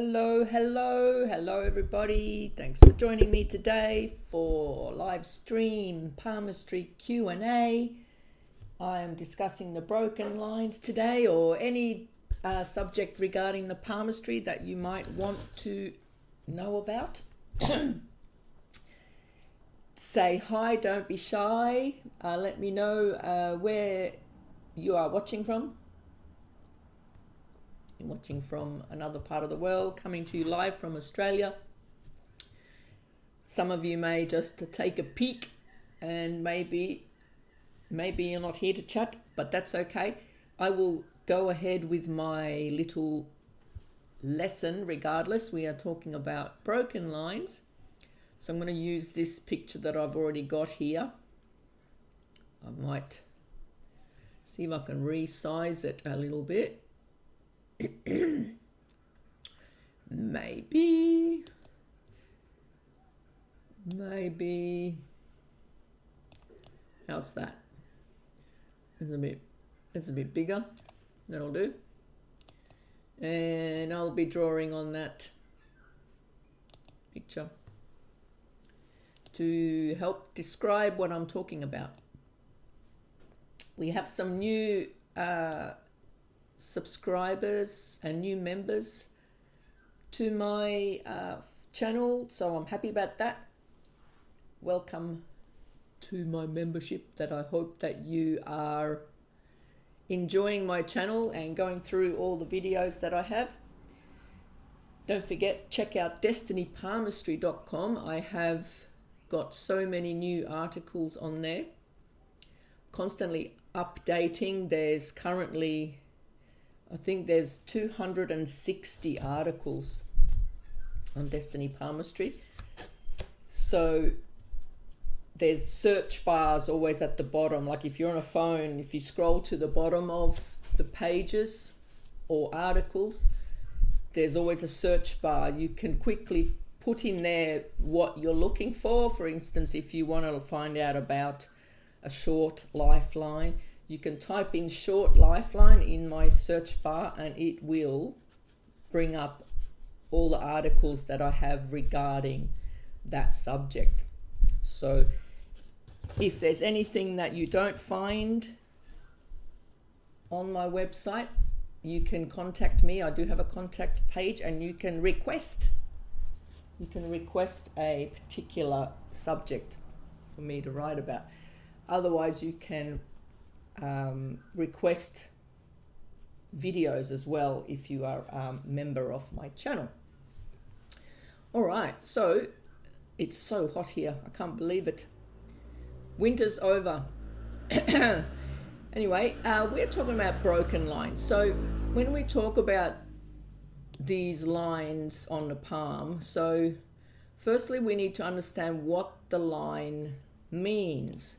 Hello everybody. Thanks for joining me today for live stream palmistry Q&A. I am discussing the broken lines today, or any subject regarding the palmistry that you might want to know about. Say hi, don't be shy. Let me know where you are watching from. Watching from another part of the world, coming to you live from Australia. Some of you may just take a peek, and maybe you're not here to chat, but that's okay. I will go ahead with my little lesson regardless. We are talking about broken lines, so I'm going to use this picture that I've already got here. I might see if I can resize it a little bit. Maybe how's that? It's a bit bigger. That'll do. And I'll be drawing on that picture to help describe what I'm talking about. We have some new subscribers and new members to my channel, so I'm happy about that. Welcome to my membership. That I hope that you are enjoying my channel and going through all the videos that I have. Don't forget, check out destinypalmistry.com. I have got so many new articles on there, constantly updating. There's currently, I think there's 260 articles on Destiny Palmistry. So there's search bars always at the bottom. Like if you're on a phone, if you scroll to the bottom of the pages or articles, there's always a search bar. You can quickly put in there what you're looking for. For instance, if you want to find out about a short lifeline, you can type in short lifeline in my search bar and it will bring up all the articles that I have regarding that subject. So if there's anything that you don't find on my website, you can contact me. I do have a contact page, and you can request a particular subject for me to write about. Otherwise, you can request videos as well if you are a member of my channel. All right, so it's so hot here. I can't believe it. Winter's over. Anyway, we're talking about broken lines. So when we talk about these lines on the palm, so firstly we need to understand what the line means,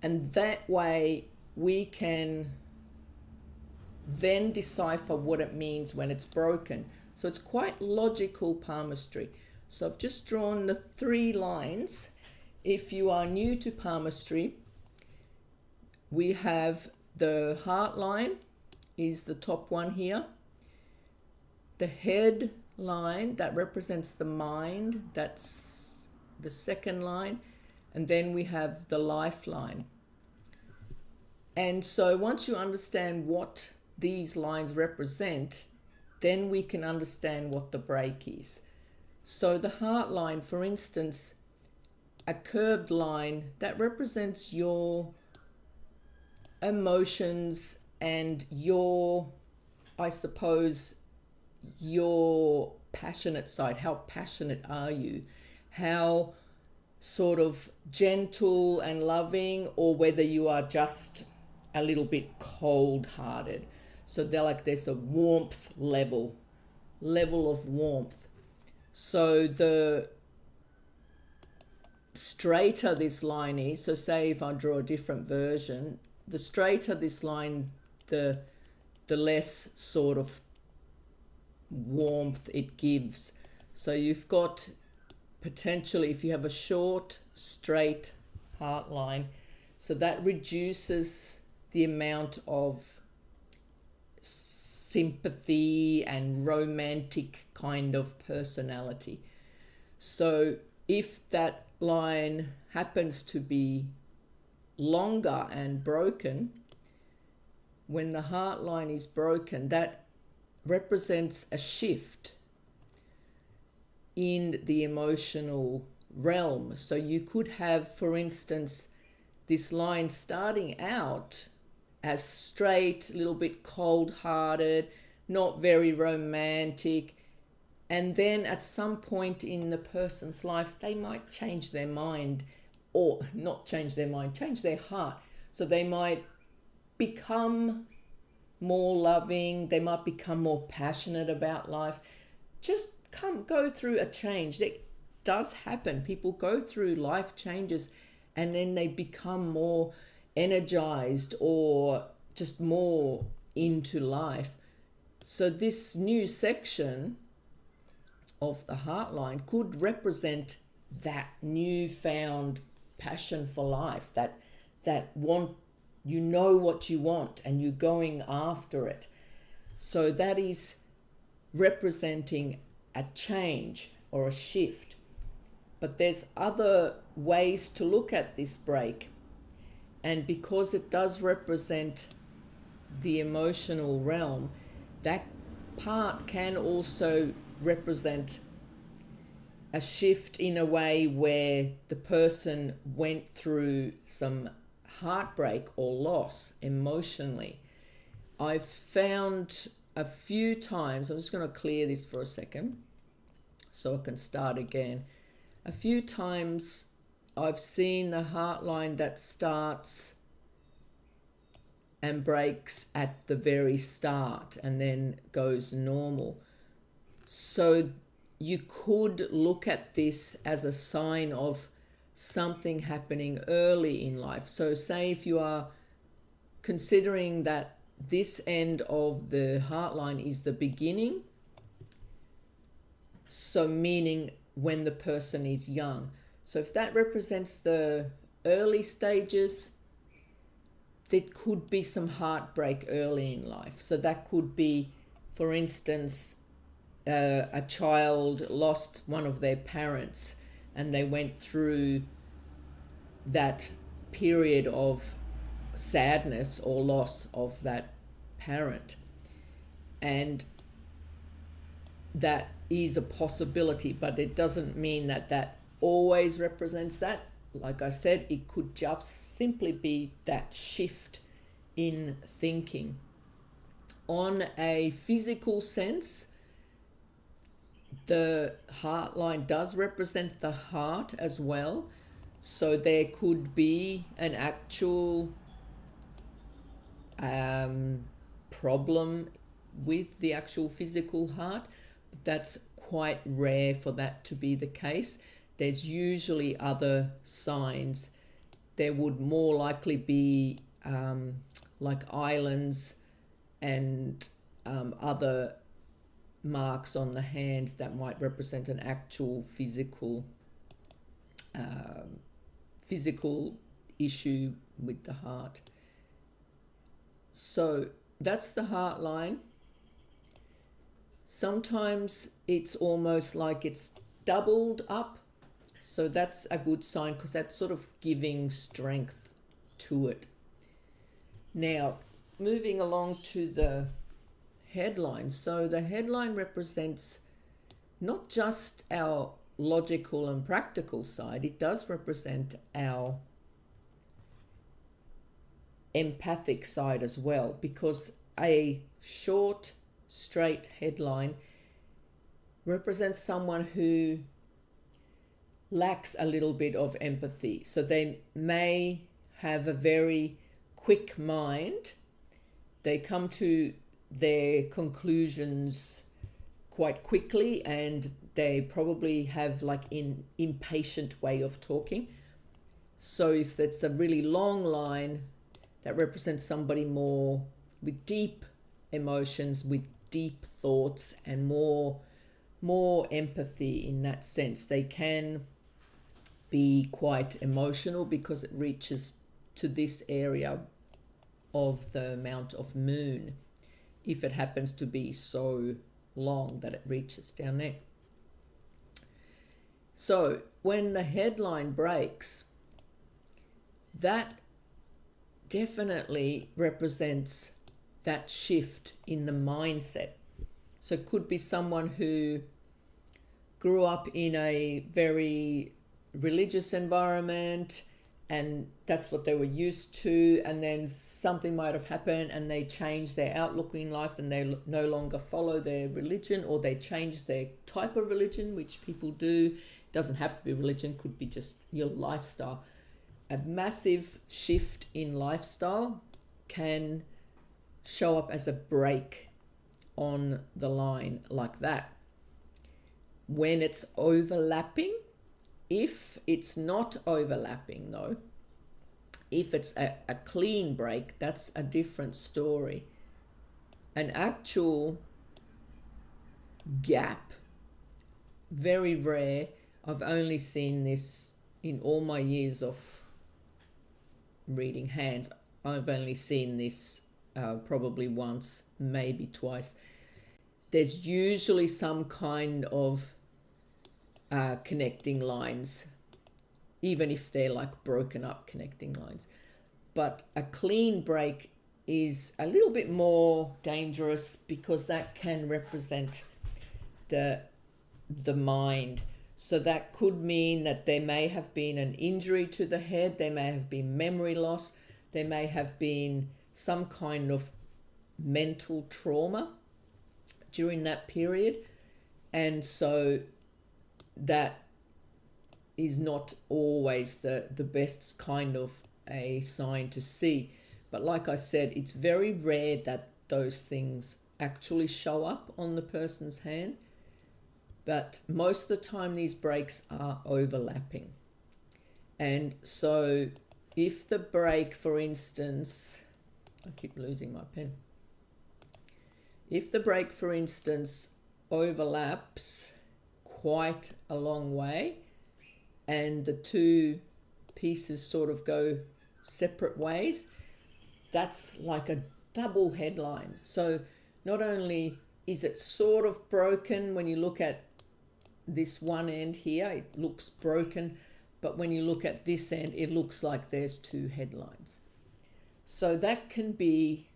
and that way we can then decipher what it means when it's broken. So it's quite logical palmistry. So I've just drawn the 3 lines. If you are new to palmistry, we have the heart line is the top one here. The head line, that represents the mind, that's the second line. And then we have the lifeline. And so once you understand what these lines represent, then we can understand what the break is. So the heart line, for instance, a curved line, that represents your emotions and your, I suppose, your passionate side. How passionate are you? How sort of gentle and loving, or whether you are just a little bit cold-hearted. So they're like, there's a warmth level of warmth. So the straighter this line is, so say if I draw a different version, the straighter this line, the less sort of warmth it gives. So you've got potentially, if you have a short, straight heart line, so that reduces the amount of sympathy and romantic kind of personality. So if that line happens to be longer and broken, when the heart line is broken, that represents a shift in the emotional realm. So you could have, for instance, this line starting out as straight, a little bit cold-hearted, not very romantic, and then at some point in the person's life, they might change their mind, or not change their mind, change their heart. So they might become more loving, they might become more passionate about life, just go through a change. That does happen. People go through life changes and then they become more energized or just more into life. So this new section of the heart line could represent that newfound passion for life, that want, you know what you want and you're going after it. So that is representing a change or a shift. But there's other ways to look at this break. And because it does represent the emotional realm, that part can also represent a shift in a way where the person went through some heartbreak or loss emotionally. I've found a few times, I'm just going to clear this for a second so I can start again. A few times I've seen the heart line that starts and breaks at the very start and then goes normal. So you could look at this as a sign of something happening early in life. So say if you are considering that this end of the heart line is the beginning, so meaning when the person is young. So if that represents the early stages, there could be some heartbreak early in life. So that could be, for instance, a child lost one of their parents and they went through that period of sadness or loss of that parent. And that is a possibility, but it doesn't mean that that always represents that. Like I said, it could just simply be that shift in thinking. On a physical sense, the heart line does represent the heart as well. So there could be an actual problem with the actual physical heart. That's quite rare for that to be the case. There's usually other signs. There would more likely be like islands and other marks on the hand that might represent an actual physical issue with the heart. So that's the heart line. Sometimes it's almost like it's doubled up. So that's a good sign because that's sort of giving strength to it. Now, moving along to the headline. So the headline represents not just our logical and practical side, it does represent our empathic side as well, because a short, straight headline represents someone who lacks a little bit of empathy. So they may have a very quick mind. They come to their conclusions quite quickly and they probably have like an impatient way of talking. So if it's a really long line, that represents somebody more with deep emotions, with deep thoughts and more empathy in that sense. They can be quite emotional because it reaches to this area of the amount of moon if it happens to be so long that it reaches down there. So when the headline breaks, that definitely represents that shift in the mindset. So it could be someone who grew up in a very religious environment and that's what they were used to, and then something might have happened and they changed their outlook in life and they no longer follow their religion, or they change their type of religion, which people do. It doesn't have to be religion, could be just your lifestyle. A massive shift in lifestyle can show up as a break on the line like that. When it's overlapping, if it's not overlapping though, if it's a clean break, that's a different story. An actual gap, very rare. I've only seen this in all my years of reading hands. I've only seen this probably once, maybe twice. There's usually some kind of connecting lines, even if they're like broken up connecting lines. But a clean break is a little bit more dangerous because that can represent the mind. So that could mean that there may have been an injury to the head, there may have been memory loss, there may have been some kind of mental trauma during that period. And so that is not always the best kind of a sign to see. But like I said, it's very rare that those things actually show up on the person's hand. But most of the time these breaks are overlapping. And so if the break, for instance, I keep losing my pen. If the break, for instance, overlaps quite a long way and the two pieces sort of go separate ways, that's like a double headline. So not only is it sort of broken when you look at this one end here, it looks broken, but when you look at this end, it looks like there's two headlines. So that can be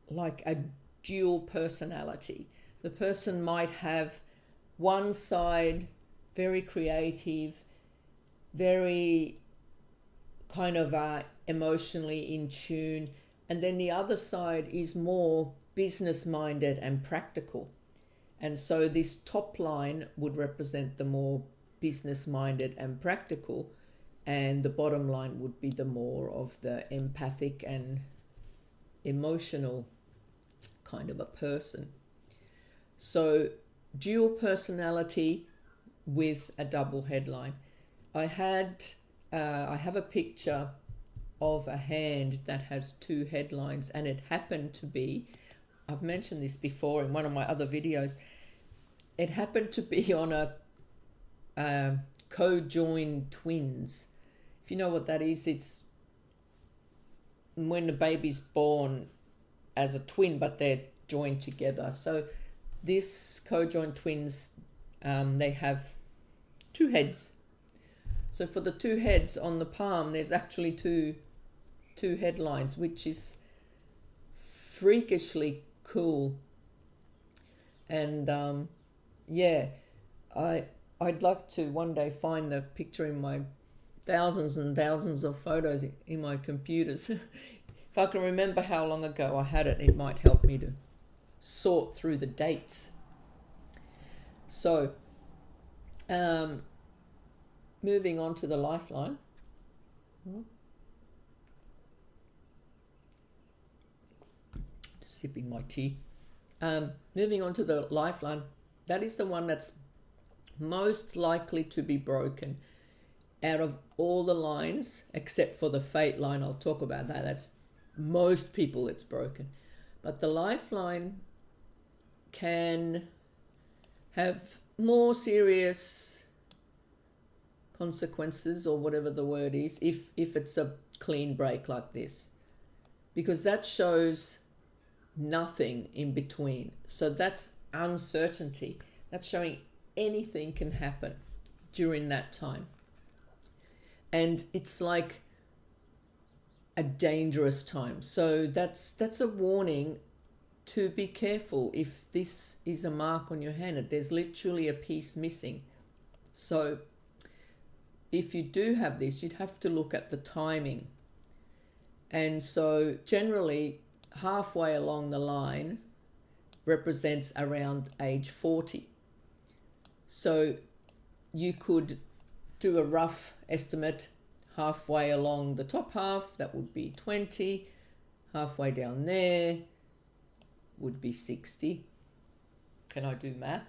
like a dual personality. The person might have one side very creative, very kind of emotionally in tune, and then the other side is more business minded and practical. And so this top line would represent the more business minded and practical, and the bottom line would be the more of the empathic and emotional kind of a person. So dual personality with a double headline. I have a picture of a hand that has two headlines, and it happened to be, I've mentioned this before in one of my other videos, it happened to be on a co-joined twins. If you know what that is, it's when the baby's born as a twin, but they're joined together. So this co-joined twins, they have two heads. So for the two heads on the palm, there's actually two headlines, which is freakishly cool. And yeah, I'd like to one day find the picture in my thousands and thousands of photos in my computers. If I can remember how long ago I had it, it might help me to sort through the dates. So moving on to the lifeline. Just sipping my tea. Moving on to the lifeline, that is the one that's most likely to be broken out of all the lines, except for the fate line. I'll talk about that. That's most people it's broken. But the lifeline can have more serious consequences, or whatever the word is, if it's a clean break like this, because that shows nothing in between. So that's uncertainty. That's showing anything can happen during that time. And it's like a dangerous time. So that's a warning to be careful if this is a mark on your hand. There's literally a piece missing. So if you do have this, you'd have to look at the timing. And so generally halfway along the line represents around age 40. So you could do a rough estimate halfway along the top half, that would be 20. Halfway down there would be 60. Can I do math?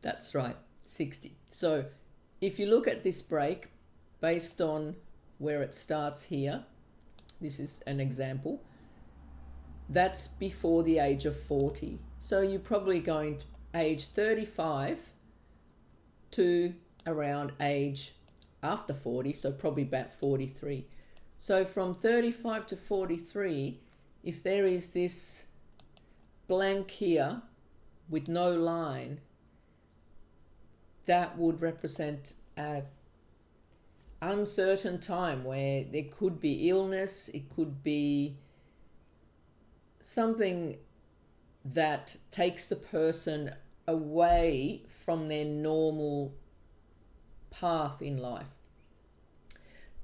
That's right, 60. So if you look at this break based on where it starts here, this is an example, that's before the age of 40. So you're probably going to age 35 to around age after 40, so probably about 43. So from 35 to 43, if there is this blank here with no line, that would represent an uncertain time where there could be illness, it could be something that takes the person away from their normal path in life.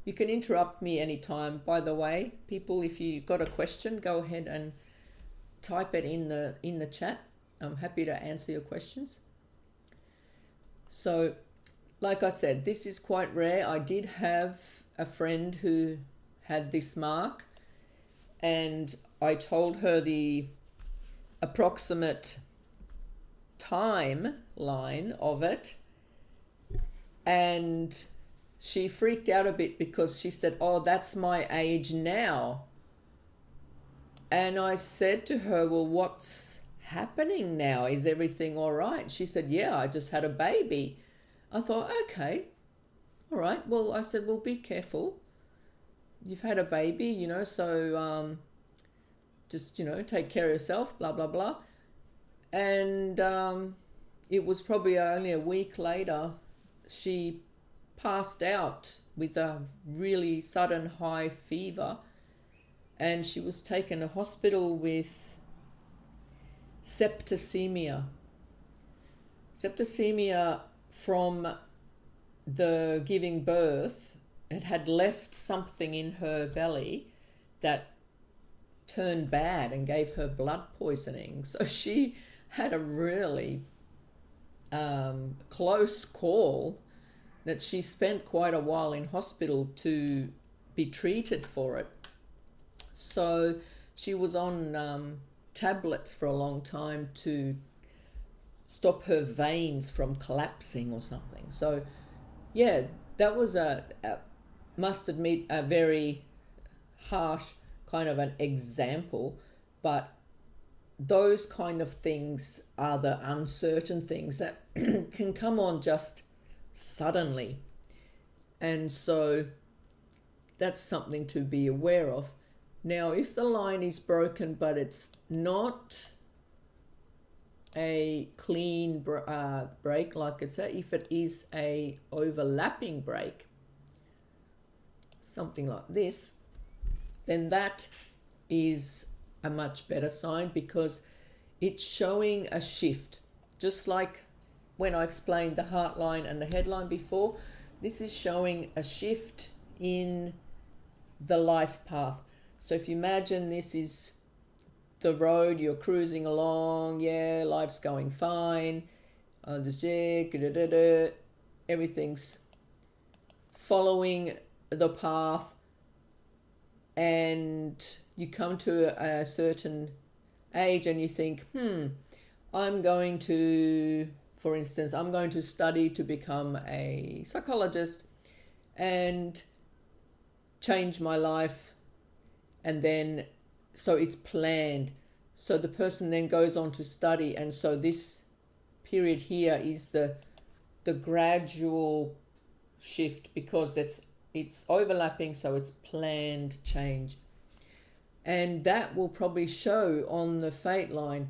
You can interrupt me anytime, by the way, people. If you've got a question, go ahead and type it in the chat. I'm happy to answer your questions. So, like I said, this is quite rare. I did have a friend who had this mark, and I told her the approximate timeline of it, and she freaked out a bit because she said, "Oh, that's my age now." And I said to her, "Well, what's happening now? Is everything all right?" She said, "Yeah, I just had a baby." I thought, okay, all right. Well, I said, "Well, be careful. You've had a baby, you know, so just, you know, take care of yourself, blah, blah, blah." And it was probably only a week later, she passed out with a really sudden high fever, and she was taken to hospital with septicemia. Septicemia from the giving birth. It had left something in her belly that turned bad and gave her blood poisoning. So she had a really close call that she spent quite a while in hospital to be treated for it. So she was on tablets for a long time to stop her veins from collapsing or something. So yeah, that was must admit, a very harsh kind of an example, but those kind of things are the uncertain things that can come on just suddenly. And so that's something to be aware of. Now, if the line is broken but it's not a clean break, like it's if it is a overlapping break, something like this, then that is a much better sign, because it's showing a shift. Just like when I explained the heart line and the headline before, this is showing a shift in the life path. So if you imagine this is the road, you're cruising along, yeah, life's going fine, everything's following the path, and you come to a certain age and you think, I'm going to, for instance, I'm going to study to become a psychologist and change my life. And then, so it's planned. So the person then goes on to study. And so this period here is the gradual shift, because it's overlapping, so it's planned change. and that will probably show on the fate line.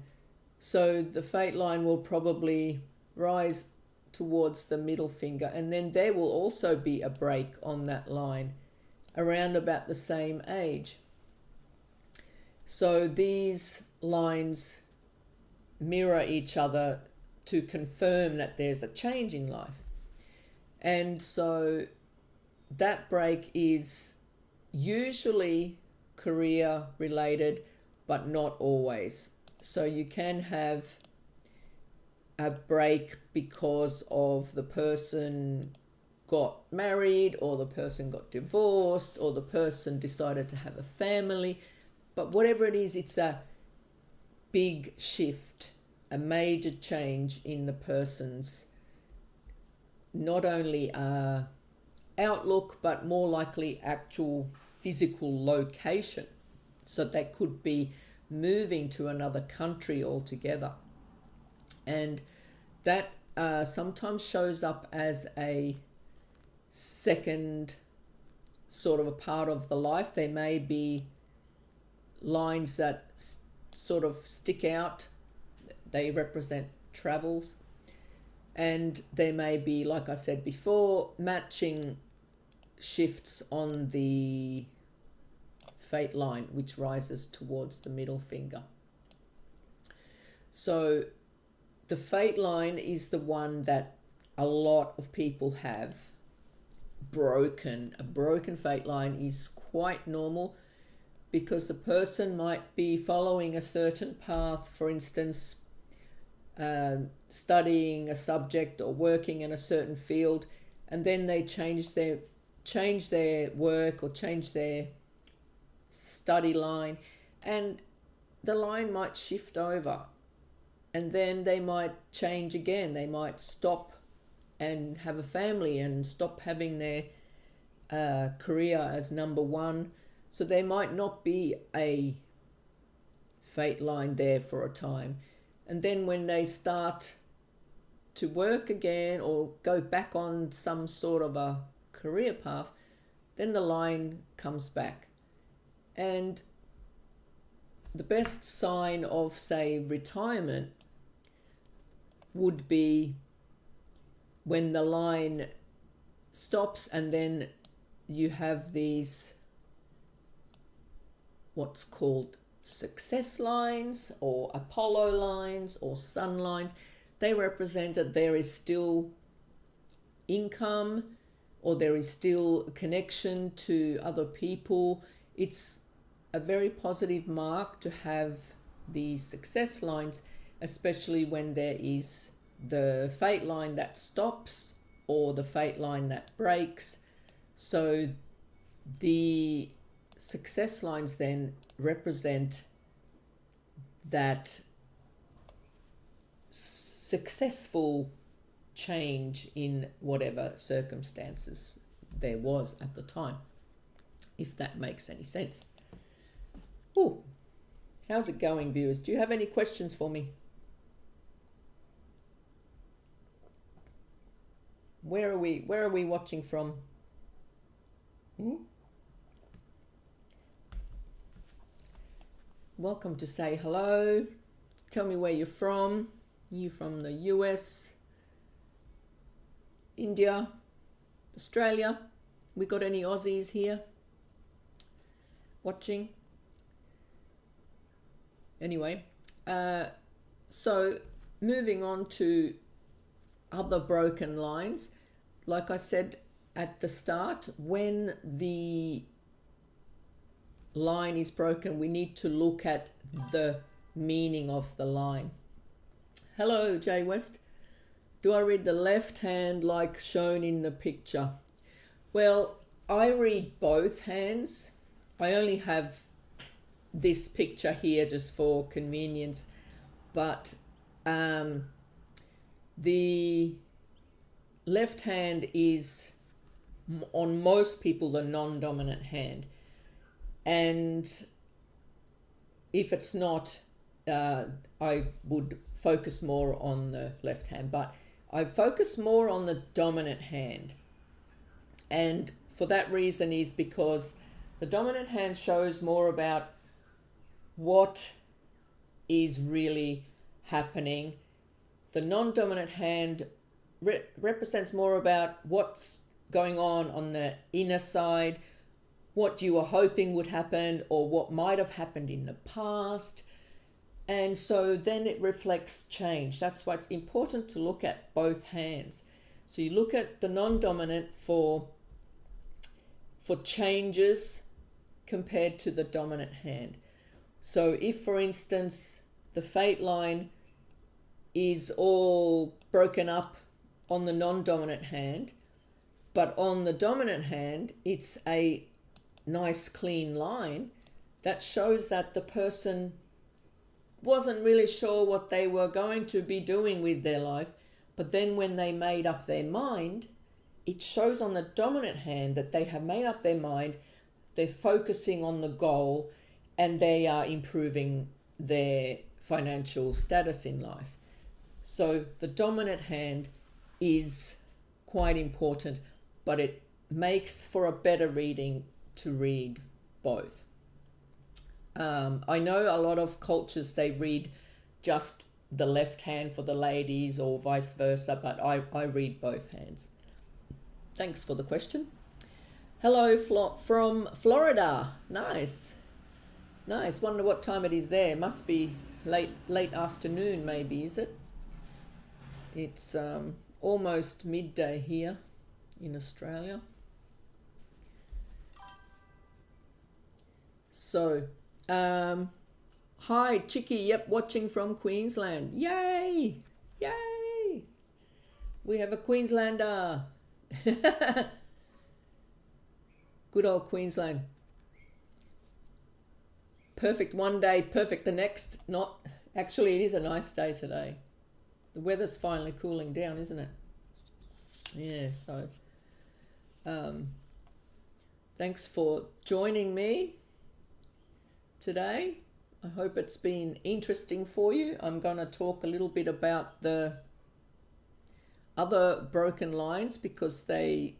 So the fate line will probably rise towards the middle finger, and then there will also be a break on that line around about the same age. So these lines mirror each other to confirm that there's a change in life. And so that break is usually career related, but not always. So you can have a break because of the person got married, or the person got divorced, or the person decided to have a family. But whatever it is, it's a big shift, a major change in the person's not only outlook, but more likely actual physical location. So they could be moving to another country altogether. And that sometimes shows up as a second sort of a part of the life. There may be lines that sort of stick out. They represent travels. And there may be, like I said before, matching shifts on the fate line, which rises towards the middle finger. So the fate line is the one that a lot of people have broken. A broken fate line is quite normal because the person might be following a certain path, for instance, studying a subject or working in a certain field, and then they change their work or change their study line, and the line might shift over, and then they might change again. They might stop and have a family and stop having their career as number one. So there might not be a fate line there for a time. And then when they start to work again or go back on some sort of a career path, then the line comes back. And the best sign of, say, retirement would be when the line stops and then you have these what's called success lines or Apollo lines or sun lines. They represent that there is still income or there is still a connection to other people. It's a very positive mark to have these success lines, especially when there is the fate line that stops or the fate line that breaks. So the success lines then represent that successful change in whatever circumstances there was at the time, if that makes any sense. Oh, how's it going, viewers? Do you have any questions for me? Where are we watching from? Welcome to say hello. Tell me where you're from. You from the US, India, Australia? We got any Aussies here watching? Anyway, so moving on to other broken lines. Like I said at the start, when the line is broken, we need to look at the meaning of the line. Hello, Jay West. Do I read the left hand like shown in the picture? Well, I read both hands. I only have this picture here just for convenience, but the left hand is on most people the non-dominant hand, and if it's not, I would focus more on the left hand, but I focus more on the dominant hand, and for that reason is because the dominant hand shows more about what is really happening. The non-dominant hand represents more about what's going on the inner side, what you were hoping would happen or what might have happened in the past. And so then it reflects change. That's why it's important to look at both hands. So you look at the non-dominant for changes compared to the dominant hand. So if, for instance, the fate line is all broken up on the non-dominant hand, but on the dominant hand, it's a nice clean line, that shows that the person wasn't really sure what they were going to be doing with their life. But then when they made up their mind, it shows on the dominant hand that they have made up their mind, they're focusing on the goal, and they are improving their financial status in life. So the dominant hand is quite important, but it makes for a better reading to read both. I know a lot of cultures, they read just the left hand for the ladies or vice versa, but I read both hands. Thanks for the question. Hello from Florida. Nice. Wonder what time it is there. Must be late afternoon maybe, is it? It's almost midday here in Australia. So, hi Chicky, yep, watching from Queensland. Yay! We have a Queenslander. Good old Queensland. Perfect one day, perfect the next. Not. Actually, it is a nice day today. The weather's finally cooling down, isn't it? Yeah, so thanks for joining me today. I hope it's been interesting for you. I'm going to talk a little bit about the other broken lines because they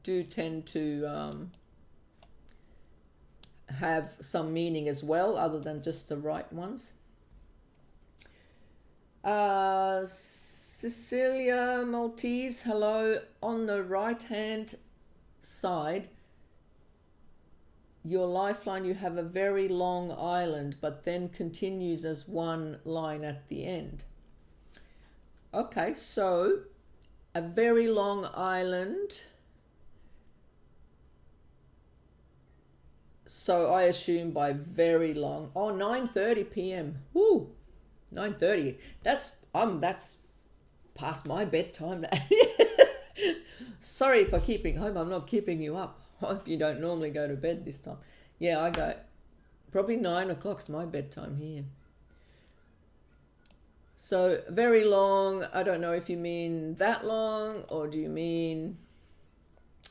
do tend to have some meaning as well, other than just the right ones. Cecilia Maltese, hello. On the right hand side, your lifeline, you have a very long island, but then continues as one line at the end. Okay, so a very long island. So I assume by very long. Oh, 9:30 p.m. Woo, 9:30. That's past my bedtime. Sorry for keeping home. I'm not keeping you up. I hope you don't normally go to bed this time. Yeah, I go. Probably 9 o'clock's my bedtime here. So very long. I don't know if you mean that long, or do you mean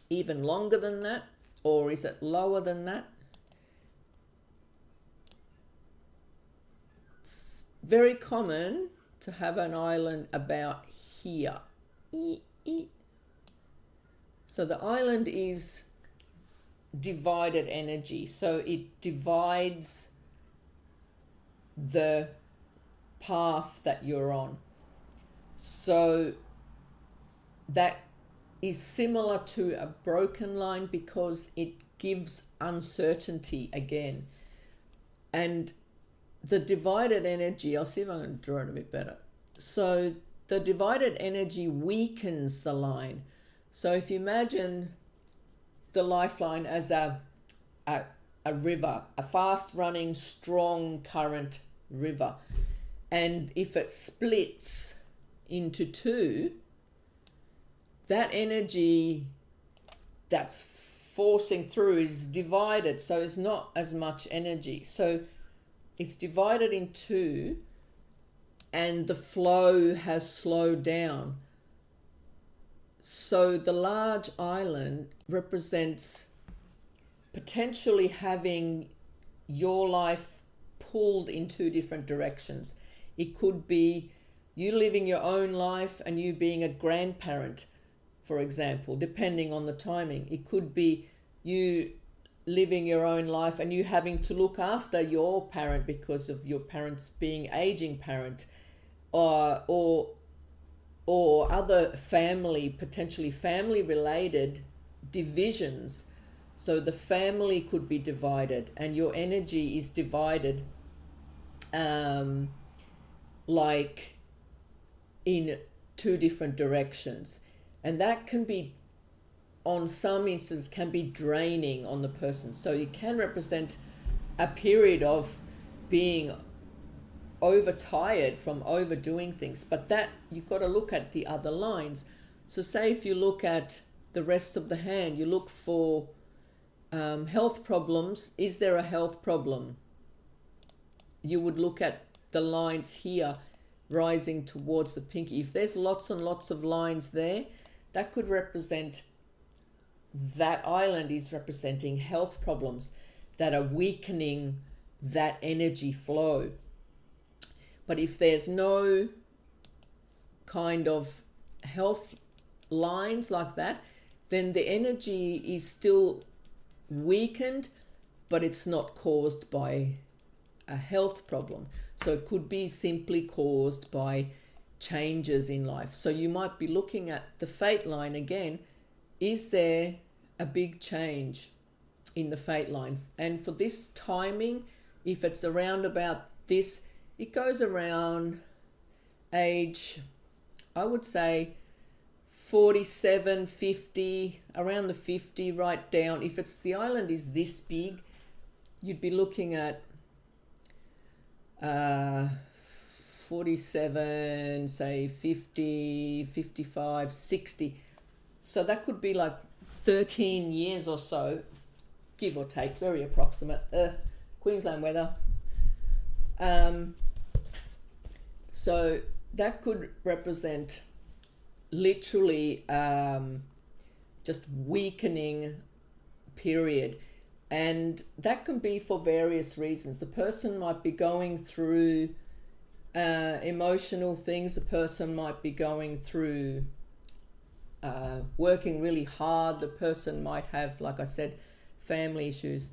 even longer than that, or is it lower than that? It's very common to have an island about here. So the island is divided energy. So it divides the path that you're on. So that is similar to a broken line because it gives uncertainty again. And the divided energy, I'll see if I can draw it a bit better. So the divided energy weakens the line. So if you imagine the lifeline as a river, a fast running, strong current river. And if it splits into two, that energy that's forcing through is divided. So it's not as much energy. So it's divided in two and the flow has slowed down. So the large island represents potentially having your life pulled in two different directions. It could be you living your own life and you being a grandparent, for example, depending on the timing. It could be you living your own life and you having to look after your parent because of your parents being aging parent, or other family, potentially family related divisions. So the family could be divided and your energy is divided, like in two different directions. And that can be, on some instances, can be draining on the person. So it can represent a period of being overtired from overdoing things. But that, you've got to look at the other lines. So say if you look at the rest of the hand, you look for health problems. Is there a health problem? You would look at the lines here rising towards the pinky. If there's lots and lots of lines there, that could represent, that island is representing health problems that are weakening that energy flow. But if there's no kind of health lines like that, then the energy is still weakened, but it's not caused by a health problem. So it could be simply caused by changes in life. So you might be looking at the fate line again. Is there a big change in the fate line? And for this timing, if it's around about this, it goes around age, I would say 47, 50, around the 50 right down. If it's, the island is this big, you'd be looking at 47, say 50, 55, 60. So that could be like 13 years or so, give or take, very approximate. Queensland weather. So that could represent literally just weakening period. And that can be for various reasons. The person might be going through emotional things. The person might be going through working really hard. The person might have, like I said, family issues.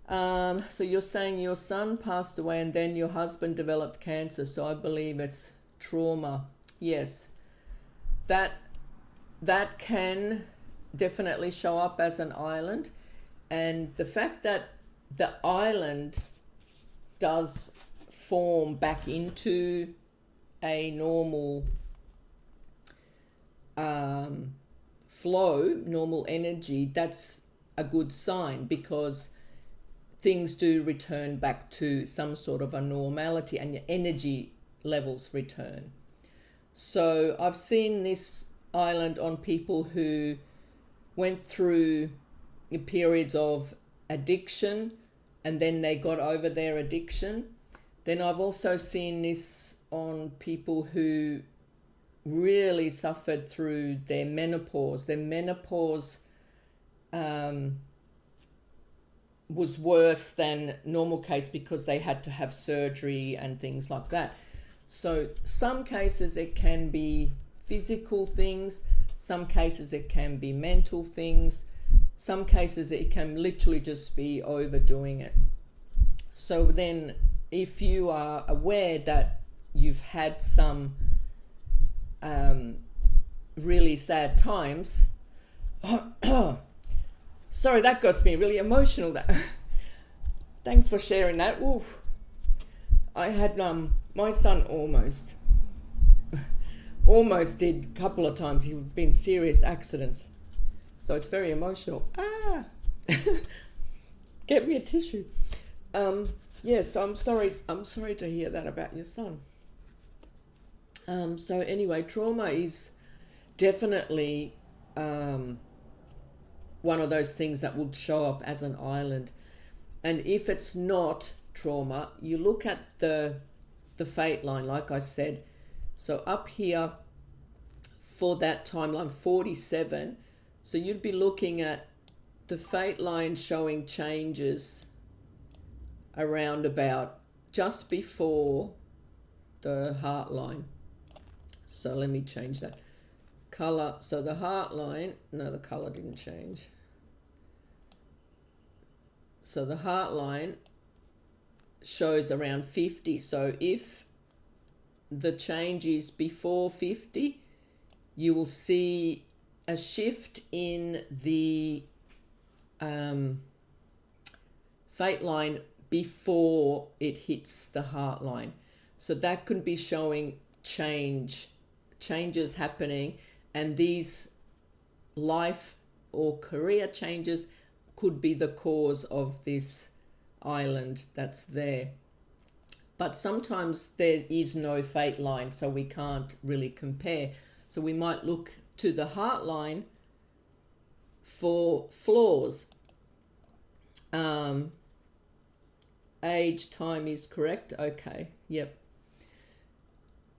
So you're saying your son passed away and then your husband developed cancer. So I believe it's trauma. Yes, that can definitely show up as an island. And the fact that the island does form back into a normal flow, normal energy, that's a good sign, because things do return back to some sort of a normality and your energy levels return. So I've seen this island on people who went through periods of addiction and then they got over their addiction. Then I've also seen this on people who really suffered through their menopause. Their menopause was worse than normal case because they had to have surgery and things like that. So some cases it can be physical things, some cases it can be mental things, some cases it can literally just be overdoing it. So then if you are aware that you've had some really sad times, sorry, that got me really emotional. That thanks for sharing that. Oof. I had my son almost did a couple of times. He's been in serious accidents, so it's very emotional. Get me a tissue. Yes, I'm sorry to hear that about your son. So anyway, trauma is definitely one of those things that would show up as an island. And if it's not trauma, you look at the fate line, like I said. So up here for that timeline, 47, so you'd be looking at the fate line showing changes around about just before the heart line. So let me change that color. So the heart line, no, the color didn't change. So the heart line shows around 50. So if the change is before 50, you will see a shift in the fate line before it hits the heart line. So that could be showing changes happening, and these life or career changes could be the cause of this island that's there. But sometimes there is no fate line, so we can't really compare. So we might look to the heart line for flaws. Age, time is correct. Okay, yep.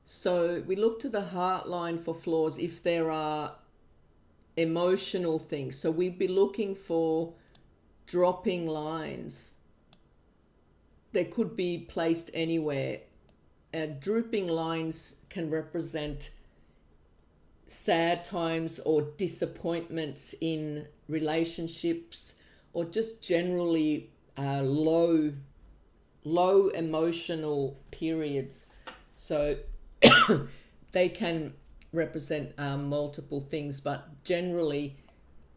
So we look to the heart line for flaws if there are emotional things. So we'd be looking for dropping lines. They could be placed anywhere. Drooping lines can represent sad times or disappointments in relationships, or just generally low emotional periods. So they can represent multiple things, but generally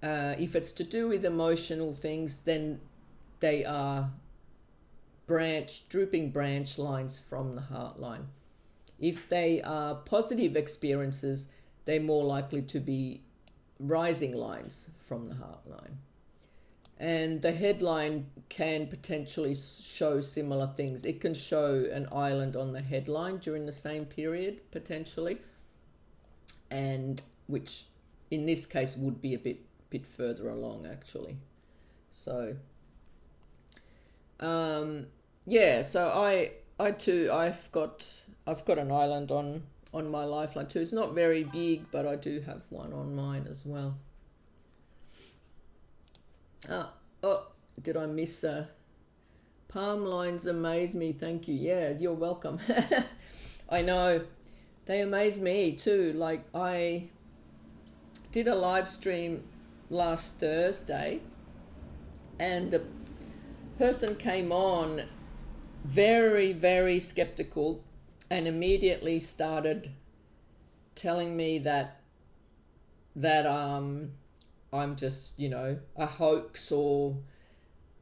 if it's to do with emotional things, then they are drooping branch lines from the heart line. If they are positive experiences, they're more likely to be rising lines from the heart line. And the headline can potentially show similar things. It can show an island on the headline during the same period, potentially, and which in this case would be a bit further along, actually. So yeah, so I too, I've got an island on my lifeline too. It's not very big, but I do have one on mine as well. Oh, did I miss palm lines amaze me? Thank you. Yeah, you're welcome. I know, they amaze me too. Like, I did a live stream last Thursday, and a person came on very, very skeptical and immediately started telling me that I'm just, a hoax or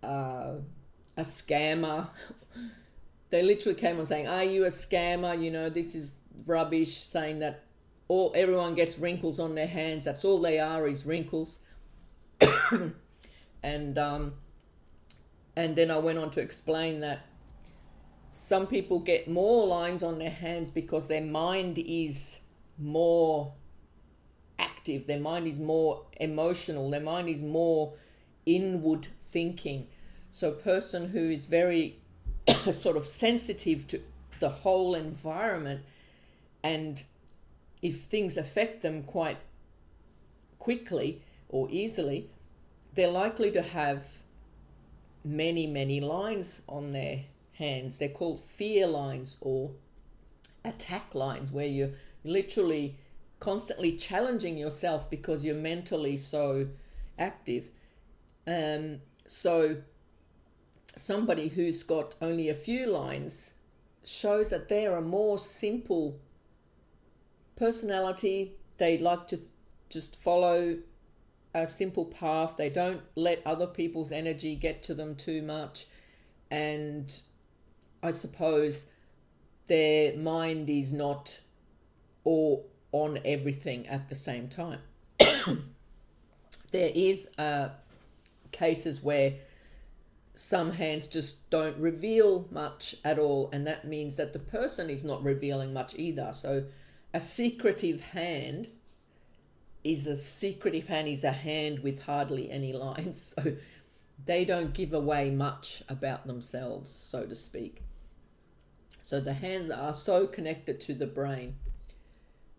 a scammer. They literally came on saying, "Are you a scammer? This is rubbish," saying that everyone gets wrinkles on their hands. That's all they are, is wrinkles. And then I went on to explain that some people get more lines on their hands because their mind is more active, their mind is more emotional, their mind is more inward thinking. So a person who is very sort of sensitive to the whole environment, and if things affect them quite quickly or easily, they're likely to have many, many lines on their hands. They're called fear lines or attack lines, where you're literally constantly challenging yourself because you're mentally so active. So somebody who's got only a few lines shows that they're a more simple personality. They like to just follow a simple path. They don't let other people's energy get to them too much. And I suppose their mind is not all on everything at the same time. There is cases where some hands just don't reveal much at all, and that means that the person is not revealing much either. So a secretive hand is a hand with hardly any lines. So they don't give away much about themselves, so to speak. So the hands are so connected to the brain.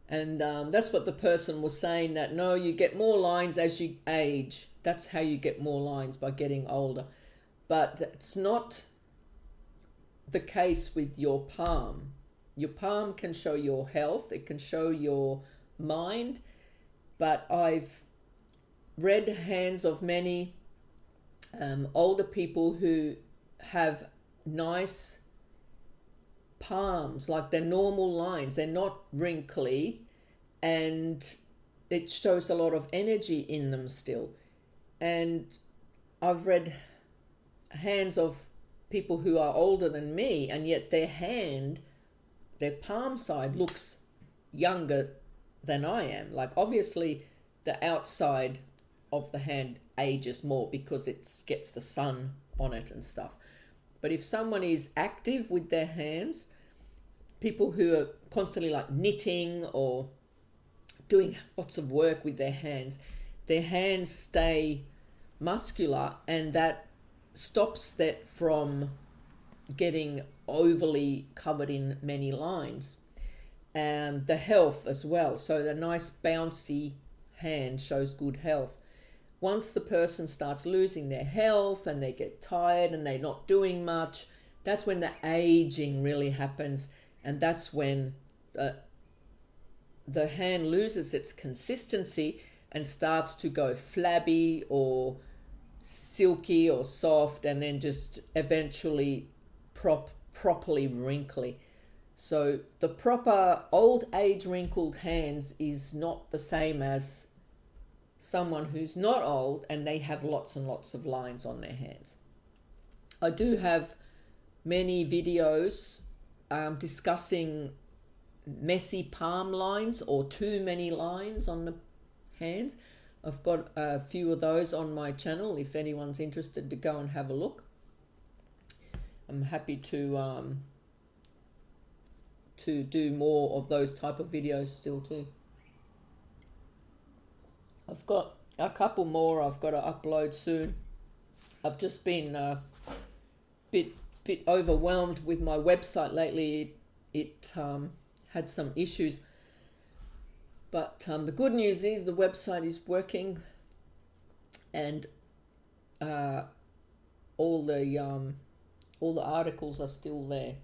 And that's what the person was saying, that no, you get more lines as you age. That's how you get more lines, by getting older. But that's not the case with your palm. Your palm can show your health, it can show your mind, but I've read hands of many older people who have nice palms, like they're normal lines, they're not wrinkly, and it shows a lot of energy in them still. And I've read hands of people who are older than me, and yet their hand, their palm side looks younger than I am. Like obviously the outside of the hand ages more because it gets the sun on it and stuff. But if someone is active with their hands, people who are constantly like knitting or doing lots of work with their hands stay muscular, and that stops that from getting overly covered in many lines. And the health as well. So the nice bouncy hand shows good health. Once the person starts losing their health and they get tired and they're not doing much, that's when the aging really happens, and that's when the hand loses its consistency and starts to go flabby or silky or soft, and then just eventually properly wrinkly. So the proper old age wrinkled hands is not the same as someone who's not old and they have lots and lots of lines on their hands. I do have many videos discussing messy palm lines or too many lines on the hands. I've got a few of those on my channel if anyone's interested to go and have a look. I'm happy to do more of those type of videos still too. I've got a couple more I've got to upload soon. I've just been a bit overwhelmed with my website lately. It had some issues, but the good news is the website is working, and all the articles are still there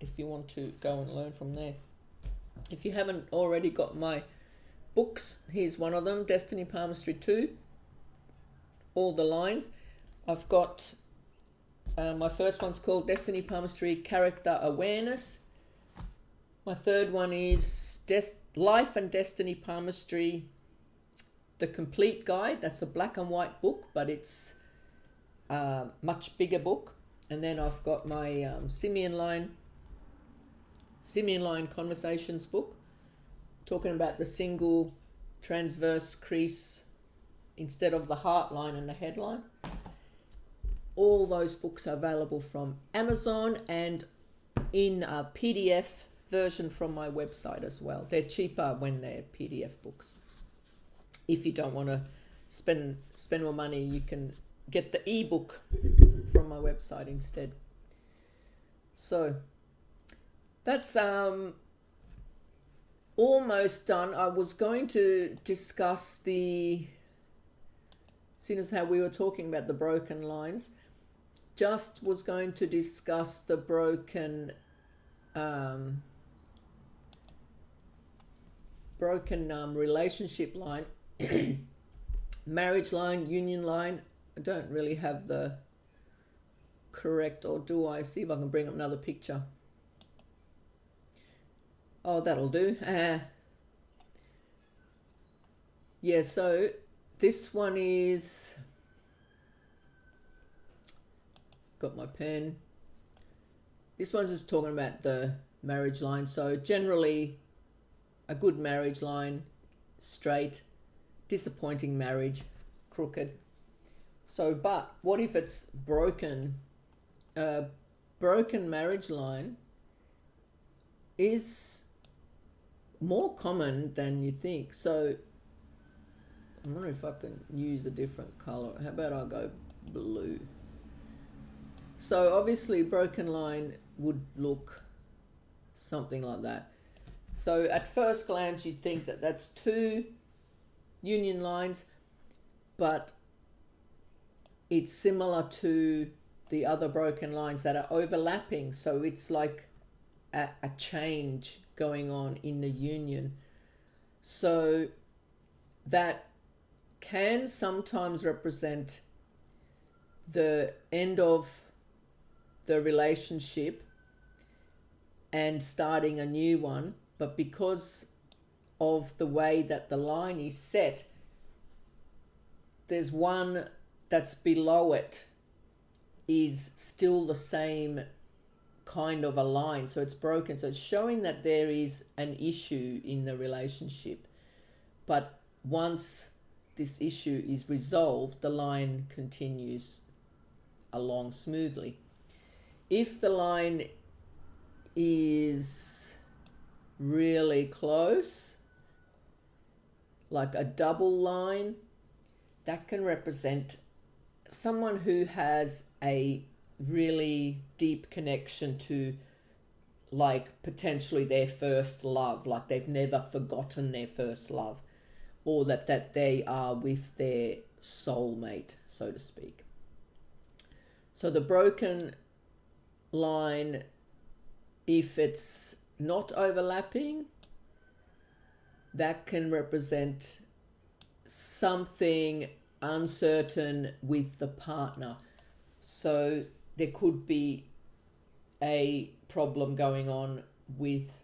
if you want to go and learn from there. If you haven't already got my books, here's one of them, Destiny Palmistry 2, all the lines. I've got my first one's called Destiny Palmistry Character Awareness. My third one is Life and Destiny Palmistry, The Complete Guide. That's a black and white book, but it's a much bigger book. And then I've got my Simian line Conversations book, talking about the single transverse crease instead of the heart line and the headline. All those books are available from Amazon and in a PDF version from my website as well. They're cheaper when they're PDF books. If you don't want to spend more money, you can get the ebook from my website instead. So that's almost done. I was going to discuss seeing as how we were talking about the broken lines, just was going to discuss the broken relationship line, marriage line, union line. I don't really have the correct, or do I? See if I can bring up another picture. Oh, that'll do. Yeah, so this one is, got my pen. This one's just talking about the marriage line. So generally, a good marriage line, straight, disappointing marriage, crooked. So, but what if it's broken? Broken marriage line is more common than you think. So I wonder if I can use a different color. How about I go blue? So obviously broken line would look something like that. So at first glance you'd think that that's two union lines, but it's similar to the other broken lines that are overlapping. So it's like a change going on in the union. So that can sometimes represent the end of the relationship and starting a new one, but because of the way that the line is set, there's one that's below it is still the same kind of a line, so it's broken. So it's showing that there is an issue in the relationship, but once this issue is resolved, the line continues along smoothly. If the line is really close, like a double line, that can represent someone who has a really deep connection to, like, potentially their first love, like they've never forgotten their first love, or that they are with their soulmate, so to speak. So the broken line, if it's not overlapping, that can represent something uncertain with the partner. So there could be a problem going on with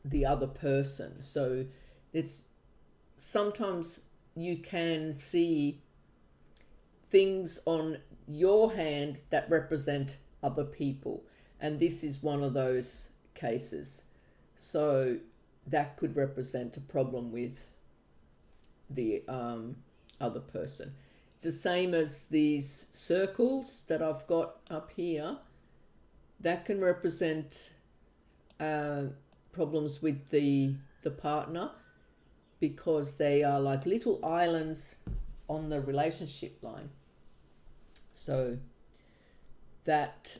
the other person. So it's sometimes you can see things on your hand that represent other people, and this is one of those cases. So that could represent a problem with the other person. It's the same as these circles that I've got up here. That can represent problems with the partner, because they are like little islands on the relationship line. So that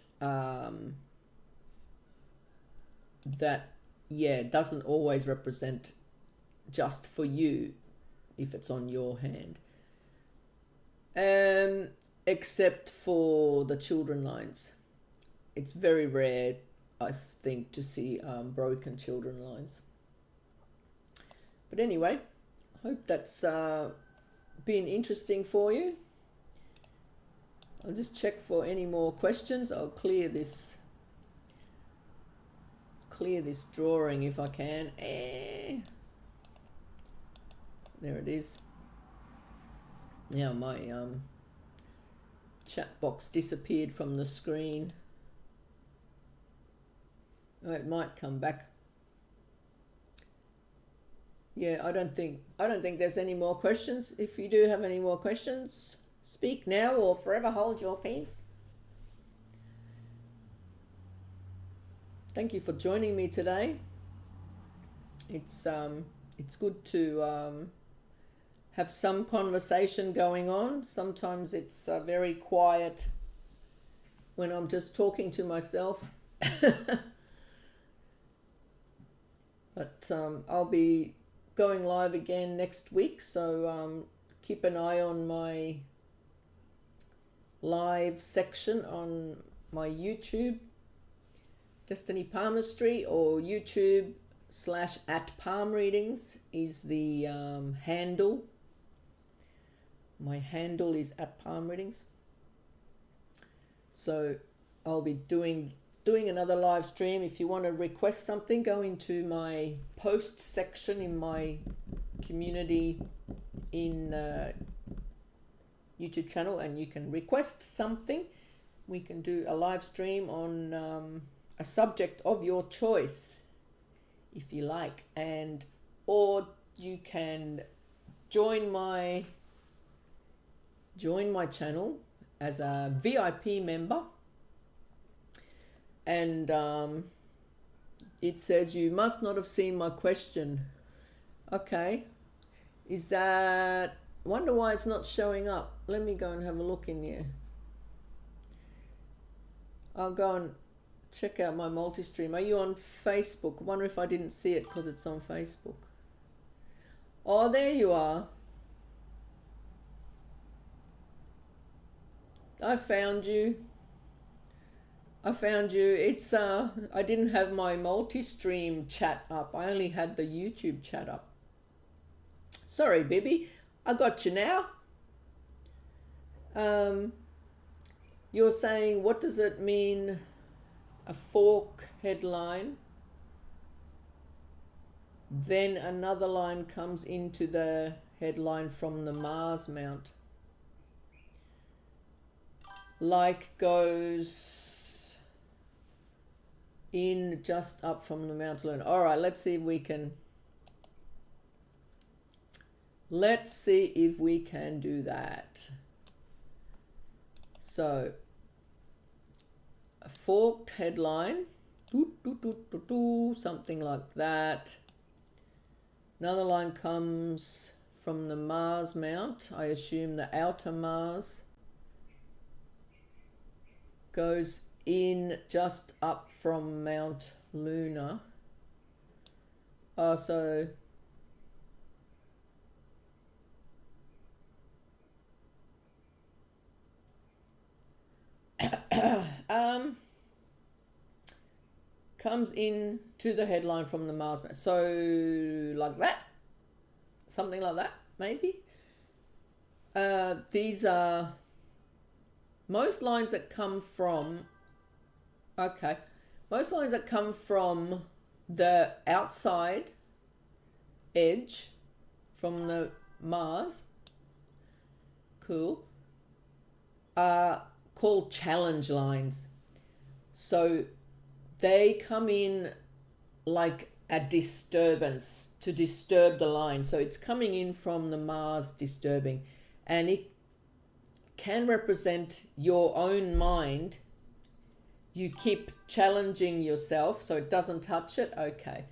doesn't always represent just for you if it's on your hand, except for the children lines. It's very rare, I think, to see broken children lines. But anyway, I hope that's been interesting for you. I'll just check for any more questions. I'll clear this drawing if I can. There it is. Now my chat box disappeared from the screen. Oh, it might come back. Yeah, I don't think there's any more questions. If you do have any more questions, speak now or forever hold your peace. Thank you for joining me today. It's good to have some conversation going on. Sometimes it's very quiet when I'm just talking to myself. But I'll be going live again next week, so keep an eye on my live section on my YouTube, Destiny Palmistry, or YouTube /@palmreadings is the handle. My handle is @palmreadings. So I'll be doing another live stream. If you want to request something, go into my post section in my community in YouTube channel, and you can request something. We can do a live stream on a subject of your choice, if you like, or you can join my channel as a VIP member. And it says you must not have seen my question. Okay, is that, wonder why it's not showing up. Let me go and have a look in there. I'll go and check out my multi-stream. Are you on Facebook? I wonder if I didn't see it because it's on Facebook. Oh, there you are. I found you. It's I didn't have my multi-stream chat up. I only had the YouTube chat up. Sorry, Bibi. I got you now. You're saying, what does it mean, a fork headline, then another line comes into the headline from the Mars mount? Like goes in just up from the Mount Luna. All right, let's see if we can do that. So a forked headline, something like that. Another line comes from the Mars mount, I assume the outer Mars, goes in just up from Mount Luna. So comes in to the headline from the Mars map. So like that, something like that, maybe. These are most lines that come from, most lines that come from the outside edge from the Mars, cool, are called challenge lines. So they come in like a disturbance, to disturb the line. So it's coming in from the Mars, disturbing, and it can represent your own mind. You keep challenging yourself so it doesn't touch it. Okay,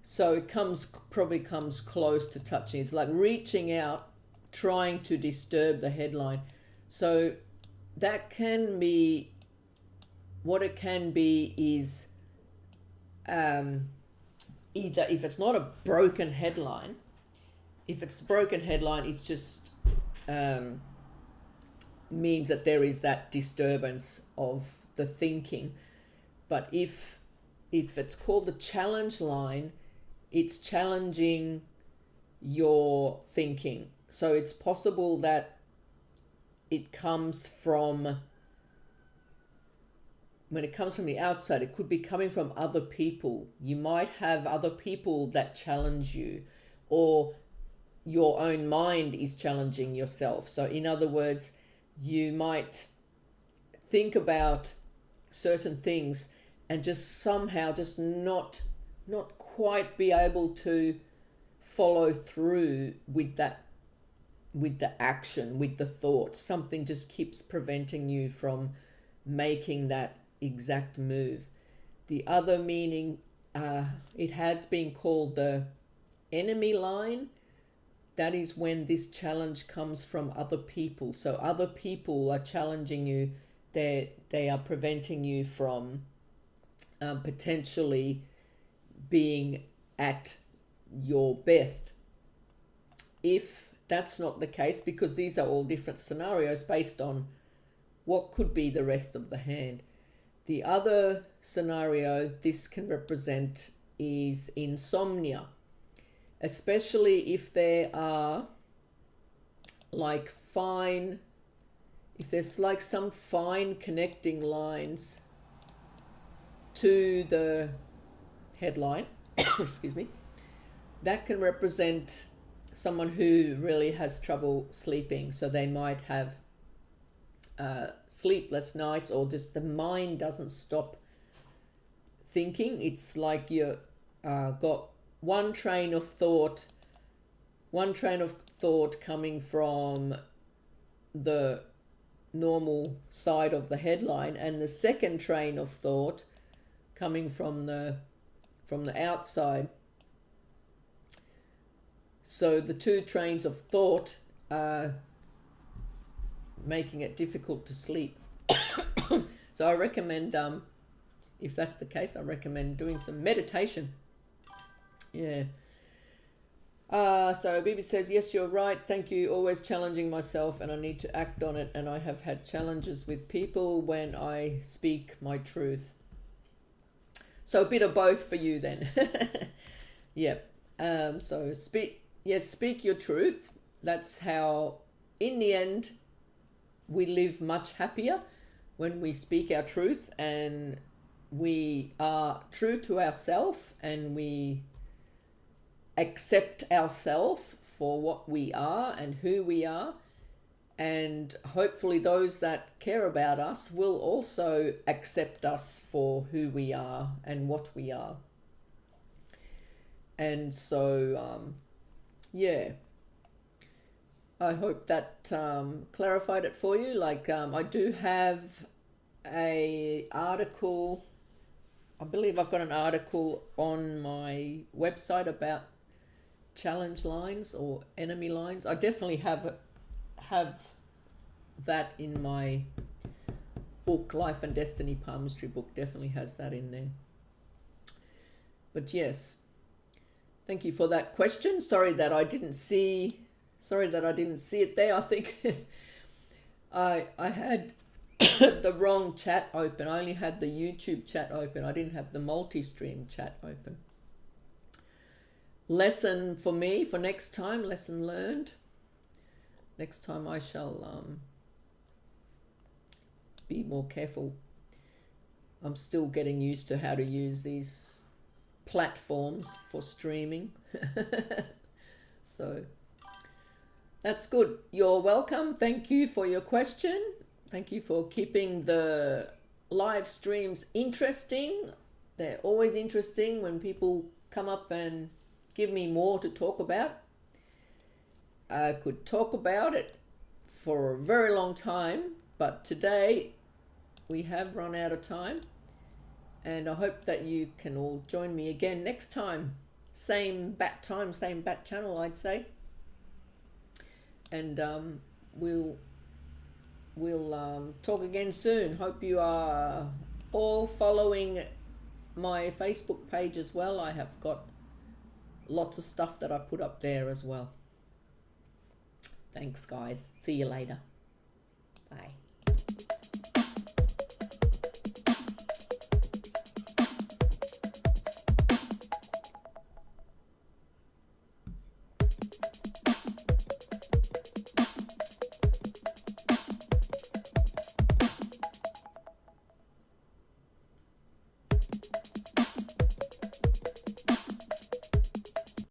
so it probably comes close to touching. It's like reaching out, trying to disturb the headline. So that can be, what it can be is either, if it's not a broken headline, if it's a broken headline, it's just means that there is that disturbance of the thinking. But if it's called the challenge line, it's challenging your thinking. So it's possible that it comes from, when it comes from the outside, it could be coming from other people. You might have other people that challenge you, or your own mind is challenging yourself. So in other words, you might think about certain things and just somehow just not quite be able to follow through with that, with the action, with the thought. Something just keeps preventing you from making that exact move. The other meaning, it has been called the enemy line. That is when this challenge comes from other people. So other people are challenging you. They are preventing you from potentially being at your best. If that's not the case, because these are all different scenarios based on what could be the rest of the hand. The other scenario this can represent is insomnia, especially if there are like if there's like some fine connecting lines to the headline, excuse me, that can represent someone who really has trouble sleeping. So they might have sleepless nights, or just the mind doesn't stop thinking. It's like you got one train of thought coming from the normal side of the headline, and the second train of thought coming from the outside. So the two trains of thought are making it difficult to sleep. So I recommend, if that's the case, I recommend doing some meditation. Yeah. So Bibi says, yes, you're right. Thank you. Always challenging myself, and I need to act on it. And I have had challenges with people when I speak my truth. So a bit of both for you then. Yep. So speak your truth. That's how, in the end, we live much happier when we speak our truth and we are true to ourselves and we accept ourselves for what we are and who we are. And hopefully those that care about us will also accept us for who we are and what we are. And so, yeah, I hope that clarified it for you. Like, I do have a article, I believe I've got an article on my website about challenge lines or enemy lines. I definitely have that in my book, Life and Destiny Palmistry book, definitely has that in there. But yes, thank you for that question. Sorry that I didn't see it there. I think I had the wrong chat open. I only had the YouTube chat open. I didn't have the multi-stream chat open. Lesson for me for next time, lesson learned. Next time I shall be more careful. I'm still getting used to how to use these platforms for streaming. So that's good. You're welcome. Thank you for your question. Thank you for keeping the live streams interesting. They're always interesting when people come up and give me more to talk about. I could talk about it for a very long time, but today we have run out of time. And I hope that you can all join me again next time. Same bat time, same bat channel, I'd say. And we'll talk again soon. Hope you are all following my Facebook page as well. I have got lots of stuff that I put up there as well. Thanks, guys. See you later. Bye.